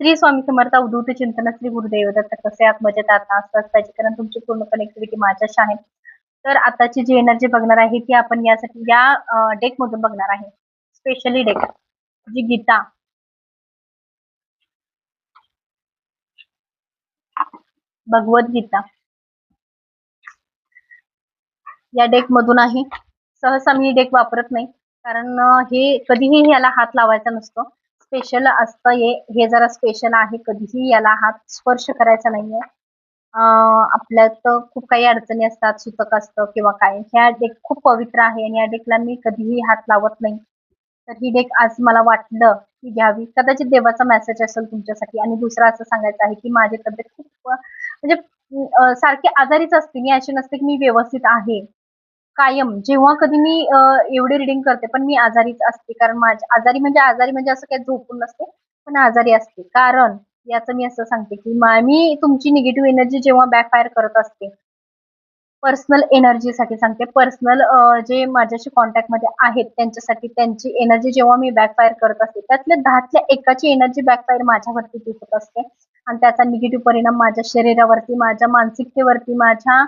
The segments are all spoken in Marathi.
श्री स्वामी समर्थ अवधूत चिंतन श्री गुरुदेव दत्त. कसे आहात? मजेत आहात ना? असंच पाहिजे, कारण तुमची पूर्ण कनेक्टिव्हिटी माझ्याशी आहे. तर आताची जी एनर्जी बघणार आहे ती आपण यासाठी या डेक मधून बघणार आहे. स्पेशली डेक जी गीता, भगवद्गीता या डेक मधून आहे. सहसा मी डेक वापरत नाही, कारण हे कधीही याला हात लावायचा नसतो. स्पेशल असतं हे जरा स्पेशल आहे. कधीही याला हात स्पर्श करायचा नाहीये. आपल्यात खूप काही अडचणी असतात, सुतक असतं किंवा काय. ह्या डेक खूप पवित्र आहे आणि या डेकला मी कधीही हात लावत नाही. तर ही डेक आज मला वाटलं की घ्यावी. कदाचित देवाचा मेसेज असेल तुमच्यासाठी. आणि दुसरं असं सांगायचं आहे की माझी तब्येत खूप म्हणजे सारखी आजारीच असते. मी अशी नसते की मी व्यवस्थित आहे. कायम जेव्हा कधी मी एवढी रीडिंग करते, पण मी आजारीच असते. कारण माझ्या आजारी म्हणजे असं काही झोपून नसते, पण आजारी असते. कारण याचं मी असं सांगते की मी तुमची निगेटिव्ह एनर्जी जेव्हा बॅकफायर करत असते, पर्सनल एनर्जीसाठी सांगते. पर्सनल जे माझ्याशी कॉन्टॅक्टमध्ये आहेत त्यांच्यासाठी त्यांची एनर्जी जेव्हा मी बॅकफायर करत असते, त्यातल्या 10तल्या एकाची एनर्जी बॅकफायर माझ्यावरती दिसत असते. आणि त्याचा निगेटिव्ह परिणाम माझ्या शरीरावरती, माझ्या मानसिकतेवरती, माझ्या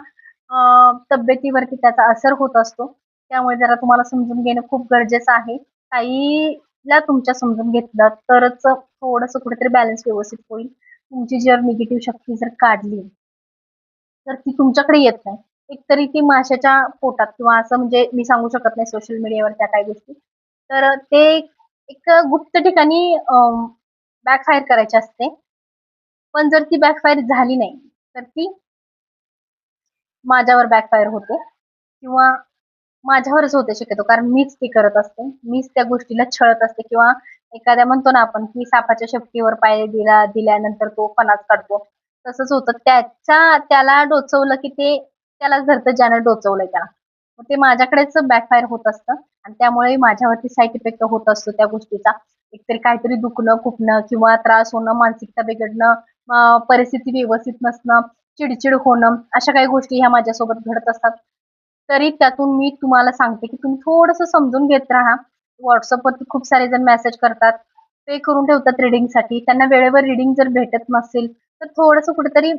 तब्येतीवरती त्याचा असर होत असतो. त्यामुळे जरा तुम्हाला समजून घेणं खूप गरजेचं आहे. ताईला तुमच्या समजून घेतलं तरच थोडंसं कुठेतरी बॅलन्स व्यवस्थित होईल. तुमची जर निगेटिव्ह शक्ती जर काढली तर ती तुमच्याकडे येत नाही. एकतरी ती माशाच्या पोटात किंवा असं म्हणजे मी सांगू शकत नाही सोशल मीडियावर त्या काही गोष्टी. तर ते एक गुप्त ठिकाणी बॅकफायर करायची असते. पण जर ती बॅकफायर झाली नाही, तर ती माझ्यावर बॅकफायर होते किंवा माझ्यावरच होते शक्यतो. कारण मीच ती करत असते. मीच त्या गोष्टीला छळत असते किंवा एखाद्या म्हणतो ना आपण की सापाच्या शेपटीवर पाय दिल्यानंतर तो फणाच काढतो. तसंच होतं. त्याला डोचवलं की ते त्यालाच धरतं ज्यानं डोचवलंय त्याला. मग ते माझ्याकडेच बॅकफायर होत असतं आणि त्यामुळे माझ्यावरती साइड इफेक्ट होत असतो त्या गोष्टीचा. एकतरी काहीतरी दुखणं, खुपणं किंवा त्रास होणं, मानसिकता बिघडणं, परिस्थिती व्यवस्थित नसणं, चिडचिड होणं, अशा काही गोष्टी ह्या माझ्यासोबत घडत असतात. तरी त्यातून मी तुम्हाला सांगते की तुम्ही थोडंसं समजून घेत राहा. WhatsAppवरती खूप सारे जण मेसेज करतात, पे करून ठेवतात रीडिंगसाठी. त्यांना वेळेवर रीडिंग जर भेटत नसेल, तर थोडंसं कुठेतरी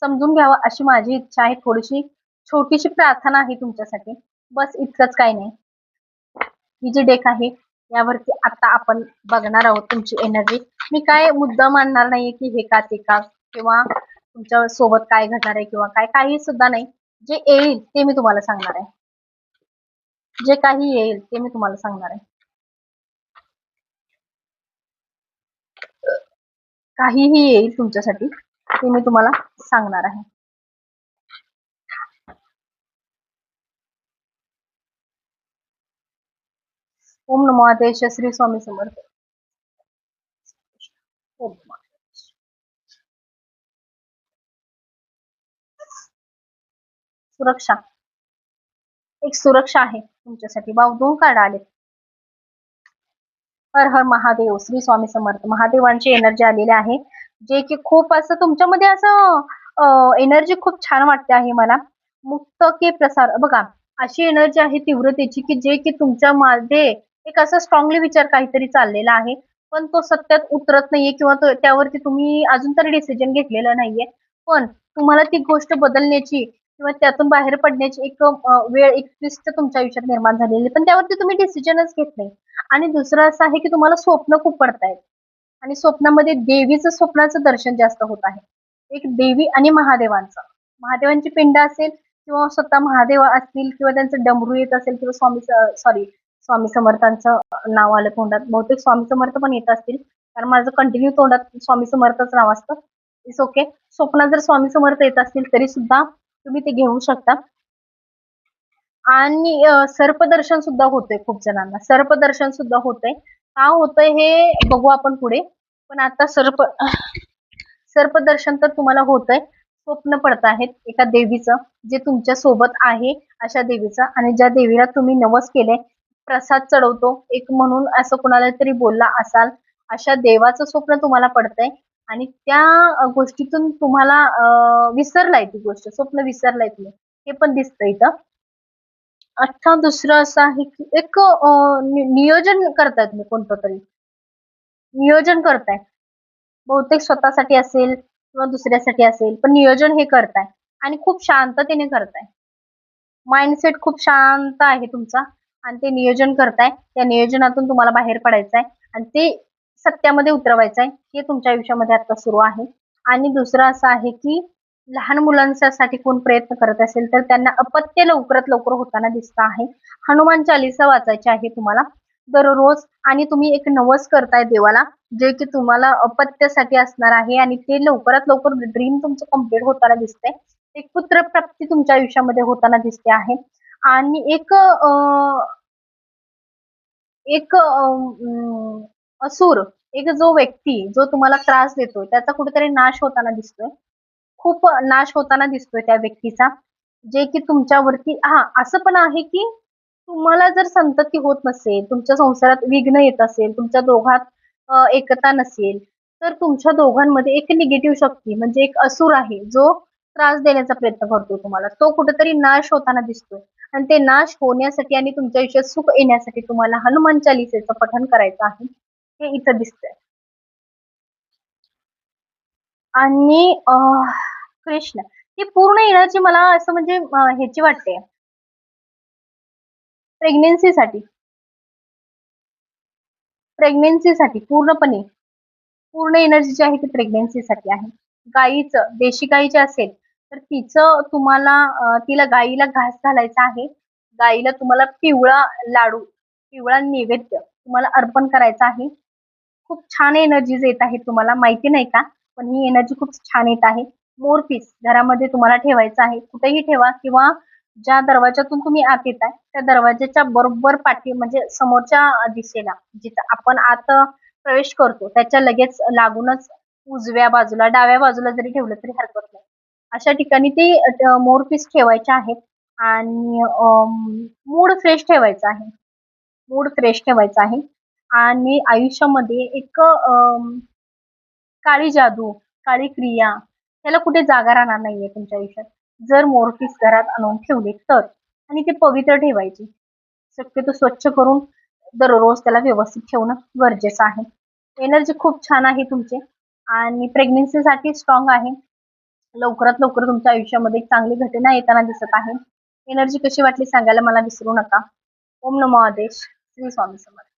समजून घ्यावं अशी माझी इच्छा आहे. थोडीशी छोटीशी प्रार्थना आहे तुमच्यासाठी. बस इतकंच काही नाही. ही जी डेक आहे यावरती आता आपण बघणार आहोत तुमची एनर्जी. मी काय मुद्दा मांडणार नाहीये की हे का ते का किंवा तुमच्या सोबत काय घडणार आहे किंवा काय, काही सुद्धा नाही. जे येईल ते मी तुम्हाला सांगणार आहे. जे काही येईल ते मी तुम्हाला सांगणार आहे. काहीही येईल तुमच्यासाठी ते मी तुम्हाला सांगणार आहे. ओम नमो नारायण. श्री स्वामी समर्थ. ओम नमः. सुरक्षा, एक सुरक्षा आहे तुमच्यासाठी. भाऊ 2 कार्ड आले. हर हर महादेव. श्री स्वामी समर्थ. महादेवांची एनर्जी आलेली आहे, जे की खूप असं तुमच्यामध्ये असं एनर्जी खूप छान वाटते आहे मला. मुक्त के प्रसार बघा, अशी एनर्जी आहे तीव्रतेची की जे की तुमच्या मध्ये एक असं स्ट्रॉंगली विचार काहीतरी चाललेला आहे, पण तो सत्यात उतरत नाहीये किंवा त्यावरती तुम्ही अजून तरी डिसिजन घेतलेलं नाहीये. पण तुम्हाला ती गोष्ट बदलण्याची किंवा त्यातून बाहेर पडण्याची एक वेळ, एक twist तुमच्या आयुष्यात निर्माण झालेली, पण त्यावरती तुम्ही डिसिजनच घेत नाही. आणि दुसरं असं आहे की तुम्हाला स्वप्न खूप पडतायत आणि स्वप्नामध्ये देवीचं स्वप्नाचं दर्शन जास्त होत आहे. एक देवी आणि महादेवांचं, महादेवांची पिंड असेल किंवा स्वतः महादेव असतील किंवा त्यांचं डमरू येत असेल किंवा स्वामी समर्थांचं नाव आलं तोंडात. बहुतेक स्वामी समर्थ पण येत असतील, कारण माझं कंटिन्यू तोंडात स्वामी समर्थच नाव असतं. It's okay. स्वप्नात जर स्वामी समर्थ येत असतील तरी सुद्धा तुम्ही ते घेऊ शकता. आणि सर्पदर्शन सुद्धा होतंय खूप जणांना. सर्पदर्शन सुद्धा होतंय. का होतंय हे बघू आपण पुढे. पण आता सर्पदर्शन तर तुम्हाला होतंय. स्वप्न पडत आहेत एका देवीचं, जे तुमच्या सोबत आहे अशा देवीचं, आणि ज्या देवीला तुम्ही नवस केले, प्रसाद चढवतो एक म्हणून असं कुणाला तरी बोलला असाल, अशा देवाचं स्वप्न तुम्हाला पडतंय. आणि त्या गोष्टीतून तुम्हाला विसरलाय ती गोष्ट, स्वप्न विसरलाय तुम्ही, हे पण दिसतंय इथं. अच्छा, दुसरं असं आहे की एक नियोजन करताय तुम्ही कोणतं तरी. नियोजन करताय. बहुतेक स्वतःसाठी असेल किंवा दुसऱ्यासाठी असेल, पण नियोजन हे करताय आणि खूप शांततेने करताय. माइंडसेट खूप शांत आहे तुमचा आणि ते नियोजन करताय. त्या नियोजनातून तुम्हाला बाहेर पडायचंय आणि ते सत्यामध्ये उतरवायचंय. हे तुमच्या आयुष्यामध्ये आता सुरू आहे. आणि दुसरं असं आहे, की लहान मुलांसाठी कोण प्रयत्न करत असेल, तर त्यांना अपत्य लवकरात लवकर होताना दिसत आहे. हनुमान चालीसा वाचायची आहे तुम्हाला दररोज आणि तुम्ही एक नवस करताय देवाला, जे की तुम्हाला अपत्यासाठी असणार आहे आणि ते लवकरात लवकर ड्रीम तुमचं कंप्लीट होताना दिसतंय. एक पुत्रप्राप्ती तुमच्या आयुष्यामध्ये होताना दिसते आहे आणि एक असुर, एक जो व्यक्ती जो तुम्हाला त्रास देतोय त्याचा कुठेतरी नाश होताना दिसतोय. खूप नाश होताना दिसतोय त्या व्यक्तीचा. जे की तुमच्यावरती असं पण आहे की तुम्हाला जर संतती होत नसेल, तुमच्या संसारात विघ्न येत असेल, तुमच्या दोघात एकता नसेल, तर तुमच्या दोघांमध्ये एक निगेटिव्ह शक्ती म्हणजे एक असुर आहे, जो त्रास देण्याचा प्रयत्न करतोय तुम्हाला. तो कुठेतरी नाश होताना दिसतोय आणि ते नाश होण्यासाठी आणि तुमच्या आयुष्यात सुख येण्यासाठी तुम्हाला हनुमान चालिसेचं पठण करायचं आहे. हे इथं दिसतंय. आणि कृष्ण ही पूर्ण एनर्जी मला असं म्हणजे ह्याची वाटते प्रेग्नेन्सीसाठी प्रेग्नेन्सीसाठी पूर्णपणे पूर्ण एनर्जी जी आहे ती प्रेग्नेन्सीसाठी आहे. गाईचं देशी गाई जे असेल तर तिचं तुम्हाला तिला गाईला घास घालायचा आहे. गाईला तुम्हाला पिवळा लाडू, पिवळा नैवेद्य तुम्हाला अर्पण करायचा आहे. खूप छान एनर्जीज येत आहेत तुम्हाला माहिती नाही का? पण ही एनर्जी खूप छान येत आहे. मोरपीस घरामध्ये तुम्हाला ठेवायचा आहे. कुठेही ठेवा किंवा ज्या दरवाजातून तुम्ही आत येताय त्या दरवाजाच्या बरोबर पाठी म्हणजे समोरच्या दिशेला जिथं आपण आत प्रवेश करतो त्याच्या लगेच लागूनच उजव्या बाजूला, डाव्या बाजूला जरी ठेवलं तरी हरकत नाही. अशा ठिकाणी ते मोरपीस ठेवायचे आहेत आणि मूड फ्रेश ठेवायचा आहे. मूड फ्रेश ठेवायचा आहे आणि आयुष्यामध्ये एक काळी जादू, काळी क्रिया त्याला कुठे जागा राहणार नाहीये तुमच्या आयुष्यात. जर मोरपीस घरात आणून ठेवले तर आणि ते पवित्र ठेवायचे. शक्यतो स्वच्छ करून दररोज त्याला व्यवस्थित ठेवणं गरजेचं आहे. एनर्जी खूप छान आहे तुमची आणि प्रेग्नन्सीसाठी स्ट्रॉंग आहे. लवकरात लवकर तुमच्या आयुष्यामध्ये एक चांगली घटना येताना दिसत आहे. एनर्जी कशी वाटली सांगायला मला विसरू नका. ओम नमो आदेश. श्री स्वामी समर्थ.